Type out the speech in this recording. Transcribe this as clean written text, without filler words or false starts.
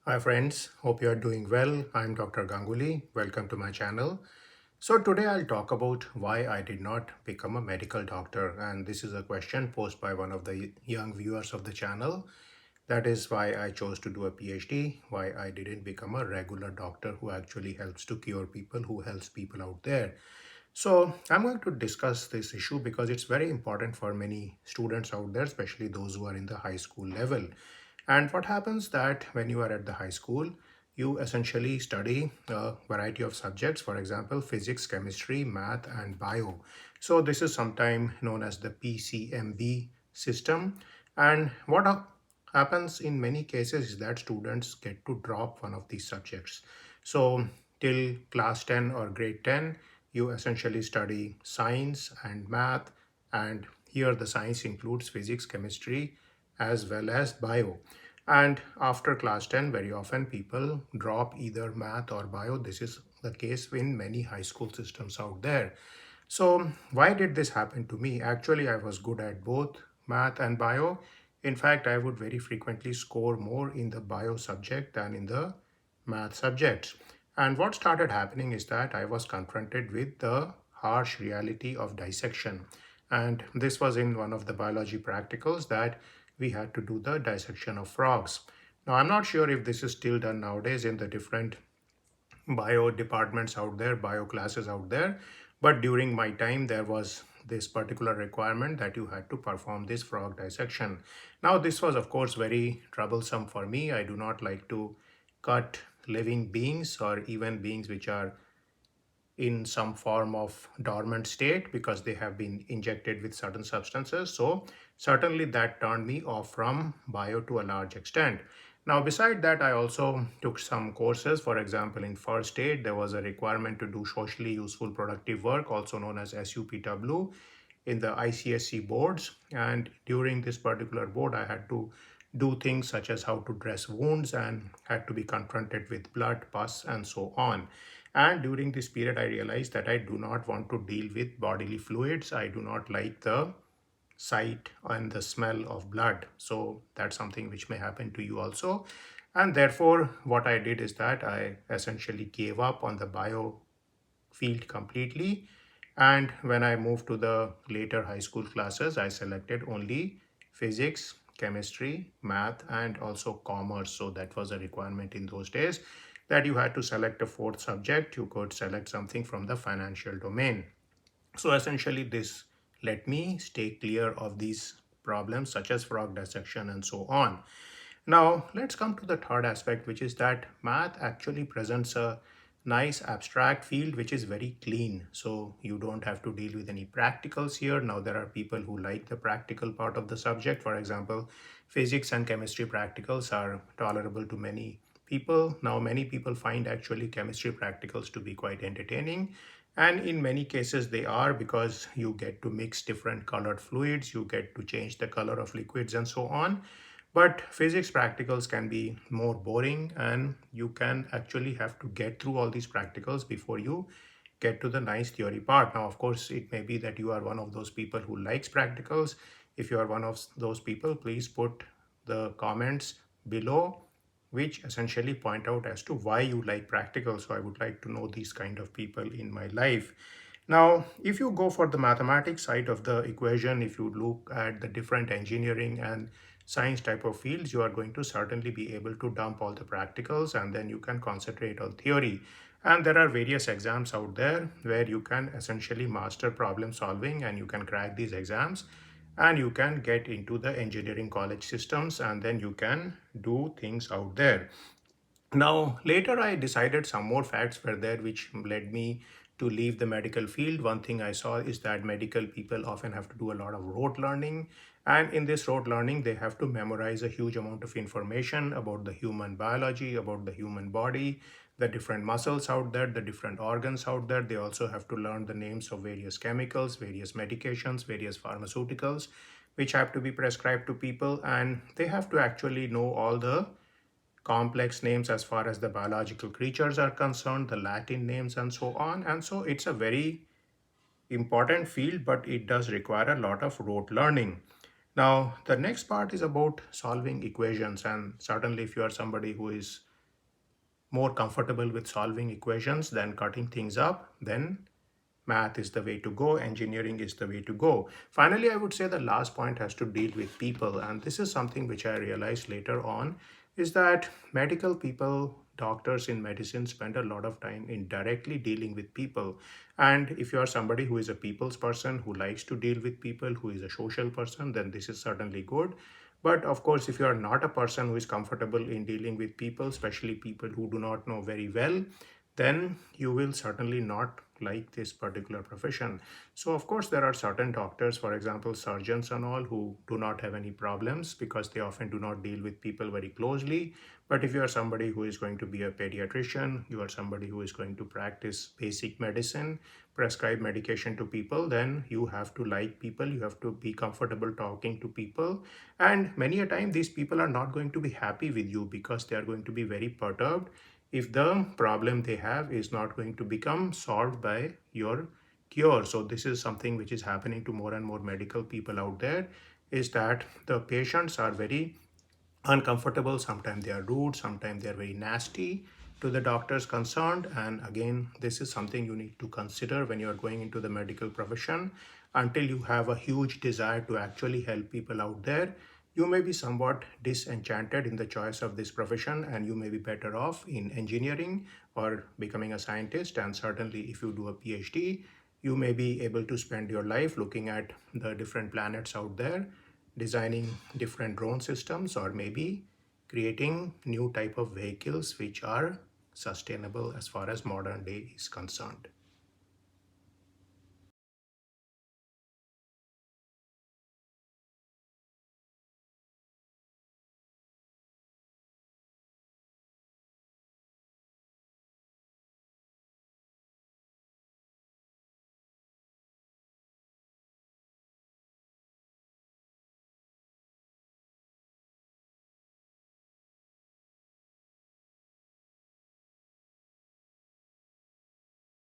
Hi friends, hope you are doing well. I'm Dr. Ganguly. Welcome to my channel. So today I'll talk about why I did not become a medical doctor, and this is a question posed by one of the young viewers of the channel. That is why I chose to do a PhD, why I didn't become a regular doctor who actually helps to cure people, who helps people out there. So I'm going to discuss this issue because it's very important for many students out there, especially those who are in the high school level. And what happens that when you are at the high school, you essentially study a variety of subjects, for example, physics, chemistry, math, and bio. So this is sometimes known as the PCMB system. And happens in many cases is that students get to drop one of these subjects. So till class 10 or grade 10, you essentially study science and math, and here the science includes physics, chemistry, as well as bio. And after class 10, very often people drop either math or bio. This is the case in many high school systems out there. So why did this happen to me? Actually, I was good at both math and bio. In fact, I would very frequently score more in the bio subject than in the math subjects. And what started happening is that I was confronted with the harsh reality of dissection. And this was in one of the biology practicals that we had to do the dissection of frogs. Now, I'm not sure if this is still done nowadays in the different bio departments out there, bio classes out there. But during my time, there was this particular requirement that you had to perform this frog dissection. Now, this was, of course, very troublesome for me. I do not like to cut living beings or even beings which are in some form of dormant state because they have been injected with certain substances. So certainly that turned me off from bio to a large extent. Now, beside that, I also took some courses. For example, in first aid, there was a requirement to do socially useful productive work, also known as SUPW, in the ICSC boards. And during this particular board, I had to do things such as how to dress wounds and had to be confronted with blood, pus, and so on. And during this period, I realized that I do not want to deal with bodily fluids. I do not like the sight and the smell of blood. So that's something which may happen to you also. And therefore, what I did is that I essentially gave up on the bio field completely. And when I moved to the later high school classes, I selected only physics, chemistry, math, and also commerce. So that was a requirement in those days that you had to select a fourth subject. You could select something from the financial domain. So essentially, this let me stay clear of these problems such as frog dissection and so on. Now, let's come to the third aspect, which is that math actually presents a nice abstract field which is very clean. So you don't have to deal with any practicals here. Now, there are people who like the practical part of the subject. For example, physics and chemistry practicals are tolerable to many people. Now, many people find actually chemistry practicals to be quite entertaining. And in many cases, they are because you get to mix different colored fluids, you get to change the color of liquids and so on. But physics practicals can be more boring, and you can actually have to get through all these practicals before you get to the nice theory part. Now, of course, it may be that you are one of those people who likes practicals. If you are one of those people, please put the comments below which essentially point out as to why you like practicals. So I would like to know these kind of people in my life. Now, if you go for the mathematics side of the equation, if you look at the different engineering and science type of fields, you are going to certainly be able to dump all the practicals and then you can concentrate on theory. And there are various exams out there where you can essentially master problem solving and you can crack these exams and you can get into the engineering college systems and then you can do things out there. Now, later I decided some more facts were there which led me to leave the medical field. One thing I saw is that medical people often have to do a lot of rote learning. And in this rote learning, they have to memorize a huge amount of information about the human biology, about the human body, the different muscles out there, the different organs out there. They also have to learn the names of various chemicals, various medications, various pharmaceuticals, which have to be prescribed to people. And they have to actually know all the complex names as far as the biological creatures are concerned, the Latin names and so on. And so it's a very important field, but it does require a lot of rote learning. Now, the next part is about solving equations. And certainly if you are somebody who is more comfortable with solving equations than cutting things up, then math is the way to go, engineering is the way to go. Finally, I would say the last point has to deal with people, and this is something which I realized later on, is that medical people, doctors in medicine, spend a lot of time in directly dealing with people. And if you are somebody who is a people's person, who likes to deal with people, who is a social person, then this is certainly good. But of course, if you are not a person who is comfortable in dealing with people, especially people who do not know very well, then you will certainly not like this particular profession. So of course there are certain doctors, for example surgeons and all, who do not have any problems because they often do not deal with people very closely. But if you are somebody who is going to be a pediatrician, you are somebody who is going to practice basic medicine, prescribe medication to people, then you have to like people, you have to be comfortable talking to people. And many a time these people are not going to be happy with you because they are going to be very perturbed if the problem they have is not going to become solved by your cure. So this is something which is happening to more and more medical people out there, is that the patients are very uncomfortable. Sometimes they are rude, sometimes they are very nasty to the doctors concerned. And again, this is something you need to consider when you are going into the medical profession. Until you have a huge desire to actually help people out there, you may be somewhat disenchanted in the choice of this profession, and you may be better off in engineering or becoming a scientist. And certainly if you do a PhD, you may be able to spend your life looking at the different planets out there, designing different drone systems, or maybe creating new type of vehicles which are sustainable as far as modern day is concerned.